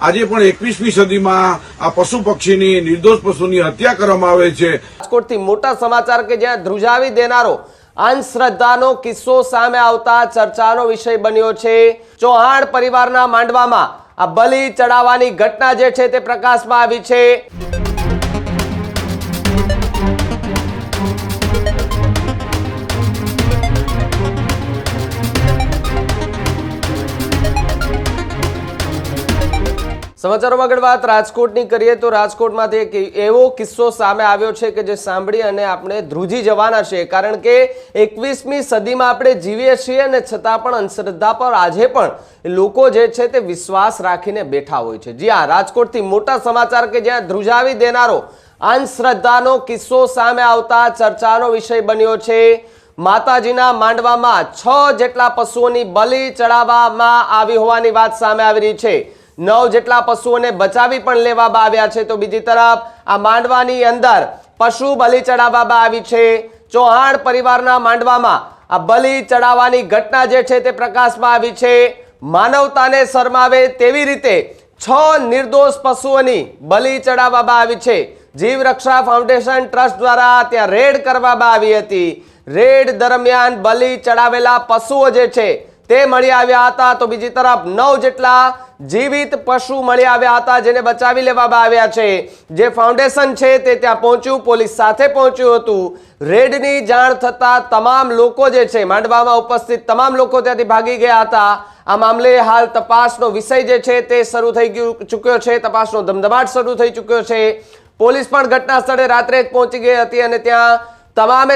આજે પણ 21મી સદીમાં આ પશુ પક્ષીની નિર્દોષ પશુની હત્યા કરવામાં આવે છે। રાજકોટથી મોટા સમાચાર કે જ્યાં ધ્રુજાવી દેનારો અંધશ્રદ્ધાનો કિસ્સો સામે આવતા ચર્ચાનો વિષય બન્યો છે। ચૌહાણ પરિવારના માંડવામાં આ બલિ ચડાવવાની ઘટના જે છે તે પ્રકાશમાં આવી છે। સમાચારોમાં આગળ વાત રાજકોટની કરીએ તો રાજકોટમાંથી એક એવો કિસ્સો સામે આવ્યો છે કે જે સાંભળી અને આપણે ધ્રુજી જવાના છે, કારણ કે 21મી સદીમાં આપણે જીવીએ છીએ અને છતાં પણ અંધશ્રદ્ધા પર આજે પણ લોકો જે છે તે વિશ્વાસ રાખીને બેઠા હોય છે। જી હા, રાજકોટથી મોટા સમાચાર કે જ્યાં ધ્રુજાવી દેનારો અંધશ્રદ્ધાનો કિસ્સો સામે આવતા ચર્ચાનો વિષય બન્યો છે। માતાજીના માંડવામાં 6 જેટલા પશુઓની બલિ ચડાવવામાં આવી હોવાની વાત સામે આવી રહી છે। 9 જેટલા પશુઓને બચાવી પણ લેવામાં આવ્યા છે। તો બીજી તરફ આ માંડવાની અંદર પશુ બલિ ચડાવવામાં આવી છે। ચૌહાણ પરિવારના માંડવામાં આ બલિ ચડાવવાની ઘટના જે છે તે પ્રકાશમાં આવી છે। માનવતાને શરમાવે તેવી રીતે 6 નિર્દોષ પશુઓની બલિ ચડાવવામાં આવી છે। જીવ રક્ષા ફાઉન્ડેશન ટ્રસ્ટ દ્વારા ત્યાં રેડ કરવામાં આવી હતી। રેડ દરમિયાન બલિ ચડાવેલા પશુઓ જે છે તે મળી આવ્યા હતા। તો બીજી તરફ 9 જેટલા જીવિત પશુ મળી આવ્યા હતા જેને બચાવી લેવામાં આવ્યા છે। જે ફાઉન્ડેશન છે તે ત્યાં પહોંચ્યું, પોલીસ સાથે પહોંચ્યું હતું। રેડની જાણ થતા તમામ લોકો જે છે માંડવામાં ઉપસ્થિત તમામ લોકો ત્યાંથી ભાગી ગયા હતા। આ મામલે હાલ તપાસનો વિષય જે છે તે શરૂ થઈ ચૂક્યો છે। તપાસનો ધમધમાટ શરૂ થઈ ચૂક્યો છે। પોલીસ પણ ઘટના સ્થળે રાત્રે જ પહોંચી ગઈ હતી અને ત્યાં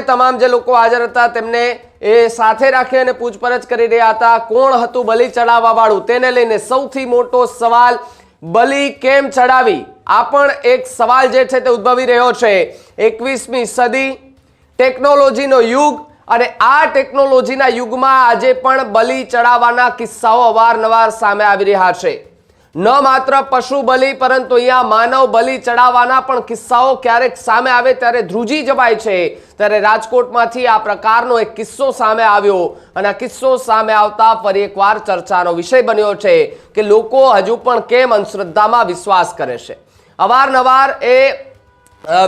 તમામ જે લોકો હાજર હતા તેમને એ સાથે રાખી અને પૂછપરછ કરી રહ્યા હતા। કોણ હતું બલિ ચડાવવા વાળું તેને લઈને સૌથી મોટો સવાલ, બલિ કેમ ચડાવી? આ પણ એક સવાલ જે છે તે ઉદ્ભવી રહ્યો છે। 21મી સદી, ટેકનોલોજીનો યુગ, અને આ ટેકનોલોજીના યુગમાં આજે પણ બલિ ચડાવવાના કિસ્સાઓ અવારનવાર સામે આવી રહ્યા છે। ન માત્ર પશુ બલિ પરંતુ અહીંયા માનવ બલિ ચડાવવાના પણ કિસ્સાઓ ક્યારેક સામે આવે ત્યારે ધ્રુજી જવાય છે। ત્યારે રાજકોટમાંથી આ પ્રકારનો એક કિસ્સો સામે આવ્યો અને આ કિસ્સો સામે આવતા ફરી એકવાર ચર્ચાનો વિષય બન્યો છે કે લોકો હજુ પણ કેમ અંધશ્રદ્ધામાં વિશ્વાસ કરે છે। અવારનવાર એ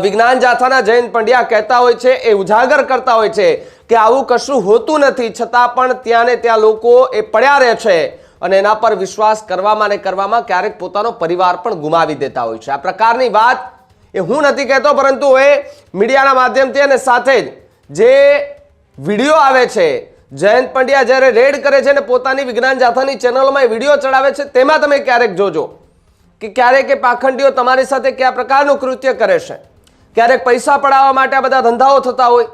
વિજ્ઞાન જાથાના જયંત પંડ્યા કહેતા હોય છે, એ ઉજાગર કરતા હોય છે કે આવું કશું હોતું નથી, છતાં પણ ત્યાં ને ત્યાં લોકો એ પડ્યા રહે છે અને એના પર વિશ્વાસ કરવામાં ને કરવામાં ક્યારેક પોતાનો પરિવાર પણ ગુમાવી દેતા હોય છે। આ પ્રકારની વાત એ હું નથી કહેતો, પરંતુ એ મીડિયાના માધ્યમથી અને સાથે જ જે વિડીયો આવે છે, જયંત પંડ્યા જ્યારે રેડ કરે છે ને પોતાની વિજ્ઞાન જાથાની ચેનલોમાં એ વિડીયો ચડાવે છે, તેમાં તમે ક્યારેક જોજો કે ક્યારેક એ પાખંડીઓ તમારી સાથે કયા પ્રકારનું કૃત્ય કરે છે। ક્યારેક પૈસા પડાવવા માટે આ બધા ધંધાઓ થતા હોય,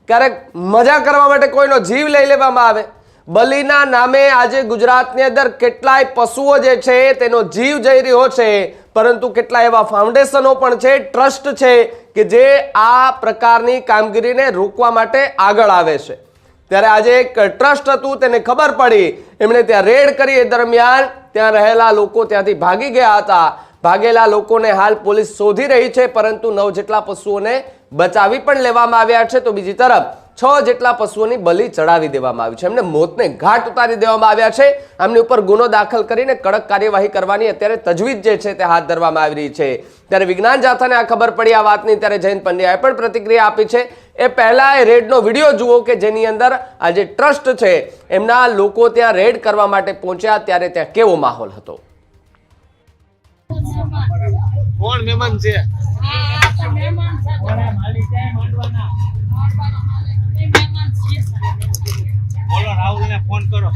ક્યારેક મજા કરવા માટે કોઈનો જીવ લઈ લેવામાં આવે। બલિના નામે આજે ગુજરાતની અંદર કેટલાય પશુઓ જે છે તેનો જીવ જઈ રહ્યો છે, પરંતુ કેટલાય એવા ફાઉન્ડેશનો પણ છે, ટ્રસ્ટ છે કે જે આ પ્રકારની કામગીરીને રોકવા માટે આગળ આવે છે। ત્યારે આજે એક ટ્રસ્ટ હતું, તેને ખબર પડી, એમણે ત્યાં રેડ કરી। એ દરમિયાન ત્યાં રહેલા લોકો ત્યાંથી ભાગી ગયા હતા। ભાગેલા લોકોને હાલ પોલીસ શોધી રહી છે, પરંતુ 9 જેટલા પશુઓને બચાવી પણ લેવામાં આવ્યા છે। તો બીજી તરફ 6 જેટલા પશુઓની બલિ ચડાવી દેવામાં આવી છે, એમને મોતને ઘાટ ઉતારી દેવામાં આવ્યા છે। એમની ઉપર ગુનો દાખલ કરીને કડક કાર્યવાહી કરવાની અત્યારે તજવીજ જે છે તે હાથ ધરવામાં આવી રહી છે। ત્યારે વિજ્ઞાન જાથાને આ ખબર પડી આ વાતની, ત્યારે જયંત પંડ્યાએ પણ પ્રતિક્રિયા આપી છે। એ પહેલા એ રેડનો વિડીયો જુઓ કે જેની અંદર આ જે ટ્રસ્ટ છે એમના લોકો ત્યાં રેડ કરવા માટે પહોંચ્યા ત્યારે ત્યાં કેવો માહોલ હતો। કોણ મહેમાન છે? બોલો, રાહુલ ને ફોન કરો।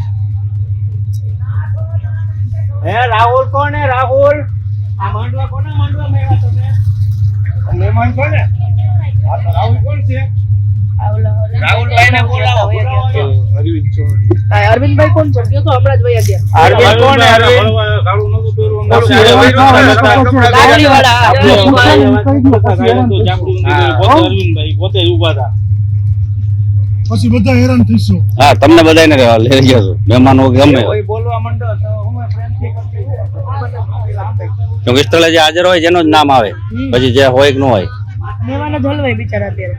હે રાહુલ કોણ? હે રાહુલ, આ માંડવા કોના માંડવા માં આવ્યા તમે? મહેમાન છો ને? હા, તો રાહુલ કોણ છે? રાહુલભાઈ ને બોલાવો। અરવિંદ ચૌહાણ। અરવિંદભાઈ કોણ છે? તો હમણાં જ વયા ગયા। અરવિંદ કોણ? અરવિંદ ગાળું નતું પહેરવું, અરવિંદભાઈ પોતે જ ઉભા હતા। પછી બધા હેરાન થઈશું। હા, તમને બધાને લઈ ગયા છો મહેમાનો ગમે કોઈ બોલવા માંડો તો હું પ્રેમથી કરતી તો સ્થળે જે હાજર હોય જેનું જ નામ આવે, પછી જે હોય કે ન હોય મહેમાનો જ હલવાય બિચારા। અત્યારે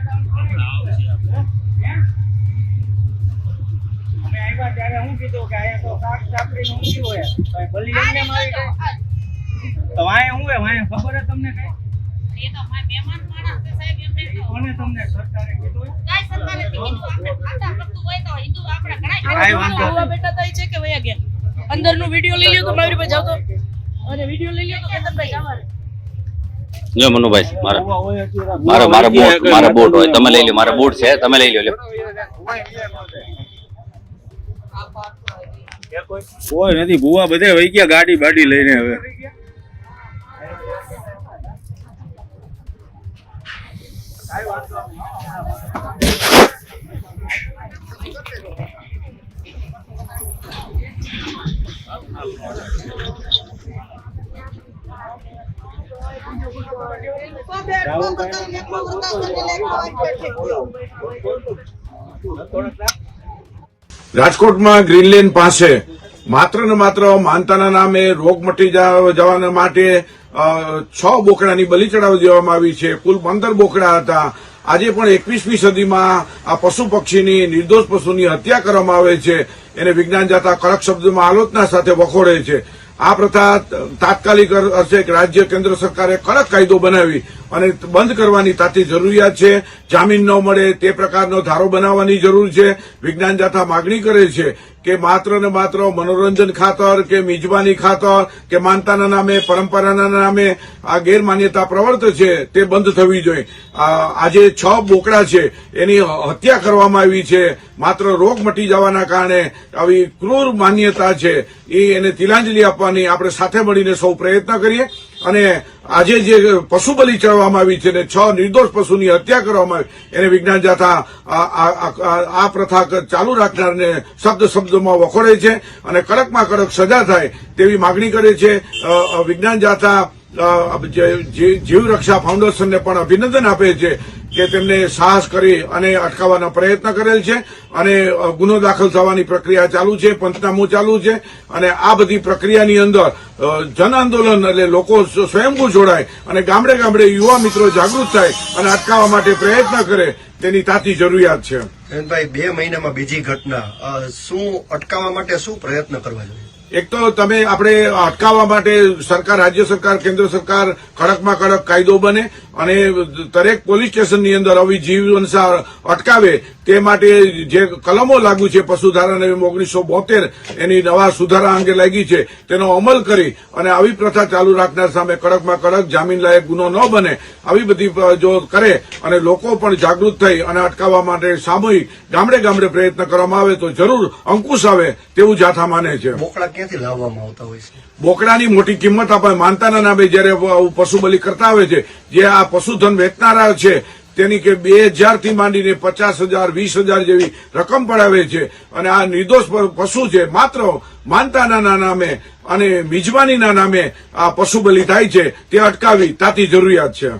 અમે આવ્યા ત્યારે હું કીધું કે અહીંયા તો શાક સાપડી ઊંચી હોય, બલી એમને મારી ગઈ। અહીંયા ખબર હે તમને કઈ? એ તો મારા મહેમાન માણસ છે સાહેબ, એમને તો કોને તમને સરકારે કીધું? કાંઈ સરકારે કીધું આપણે ખાતા કરતું હોય તો હિન્દુ આપણે ઘણાય કાંઈ વાંધો નહીં. આવવા બેઠા થાય છે કે વયા ગયા અંદરનો વિડિયો લઈ લ્યો તો મારી પાસે જાવ તો અને વિડિયો લઈ લ્યો તો કેતનભાઈ જવા જો મનુભાઈ મારા ઉભા હોય અત્યારે. મારા બોટ હોય તમે લઈ લો, મારા બોટ છે તમે લઈ લો. કોઈ નથી ભૂવા બધે વહી ગયા ગાડી બાડી લઈને. હવે રાજકોટમાં ગ્રીનલેન્ડ પાસે માત્ર ને માત્ર માનતાના નામે રોગ મટી જવાના માટે 6 બોકડાની બલી ચડાવી દેવામાં આવી છે. કુલ 15 બોકડા હતા. આજે પણ 21મી સદીમાં આ પશુ પક્ષીની, નિર્દોષ પશુની હત્યા કરવામાં આવે છે. એને વિજ્ઞાન જાતા કડક શબ્દોમાં આલોચના સાથે વખોડે છે. આ પ્રથા તાત્કાલિક અર્થે રાજ્ય કેન્દ્ર સરકારે કડક કાયદો બનાવી અને બંધ કરવાની તાતી જરૂરિયાત છે. જામીન ન મળે તે પ્રકારનો ધારો બનાવવાની જરૂર છે. વિજ્ઞાન જાથા માગણી કરે છે કે માત્ર ને માત્ર મનોરંજન ખાતર કે મિજબાની ખાતર કે માનતાના નામે, પરંપરાના નામે આ ગેરમાન્યતા પ્રવર્તે છે તે બંધ થવી જોઈએ. આજે 6 બોકડા છે એની હત્યા કરવામાં આવી છે. માત્ર રોગ મટી જવાના કારણે આવી ક્રૂર માન્યતા છે એને તિલાંજલિ આપવાની આપણે સાથે મળીને સૌ પ્રયત્ન કરીએ. અને આજે જે પશુ બલિ ચડવામાં આવી છે ને 6 નિર્દોષ પશુની હત્યા કરવામાં આવી એને વિજ્ઞાન જાથા આ પ્રથા ચાલુ રાખનારને શબ્દમાં વખોડે છે અને કડકમાં કડક સજા થાય તેવી માગણી કરે છે. વિજ્ઞાન જાથા જીવ રક્ષા ફાઉન્ડેશનને પણ અભિનંદન આપે છે કે તેમને સાહસ કરી અને અટકાવવાનો પ્રયત્ન કરેલ છે અને ગુનો દાખલ થવાની પ્રક્રિયા ચાલુ છે, પંચનામું ચાલુ છે અને આ બધી પ્રક્રિયાની અંદર જન આંદોલન એટલે લોકો સ્વયંભૂ જોડાય અને ગામડે ગામડે યુવા મિત્રો જાગૃત થાય અને અટકાવવા માટે પ્રયત્ન કરે તેની તાતી જરૂરિયાત છે. ભાઈ 2 મહિનામાં બીજી ઘટના, શું અટકાવવા માટે શું પ્રયત્ન કરવા જોઈએ? એક તો તમે આપણે અટકાવવા માટે સરકાર, રાજ્ય સરકાર, કેન્દ્ર સરકાર કડકમાં કડક કાયદો બને અને દરેક પોલીસ સ્ટેશનની અંદર આવી જીવ હિંસા અટકાવે તે માટે જે કલમો લાગુ છે પશુધારા નિયમ 1972 એની નવા સુધારા અંગે લાગી છે તેનો અમલ કરી અને આવી પ્રથા ચાલુ રાખનાર સામે કડકમાં કડક જામીન લાયક ગુનો ન બને આવી બધી જો કરે અને લોકો પણ જાગૃત થઈ અને અટકાવવા માટે સામૂહિક ગામડે ગામડે પ્રયત્ન કરવામાં આવે તો જરૂર અંકુશ આવે તેવું જાથા માને છે. બોકડા ક્યાંથી લાવવામાં આવતા હોય છે? બોકડાની મોટી કિંમત આપણે માનતાના નામે જયારે પશુ બલિ કરતા આવે છે, જે આ પશુધન વેચનારા છે તેની કે 2000 થી માંડીને 50,000, 20,000 જેવી રકમ પડાવે છે અને આ નિર્દોષ પશુ છે માત્ર માનતાના નામે અને મિજબાનીના નામે આ પશુ બલિ થાય છે તે અટકાવી તાતી જરૂરિયાત છે.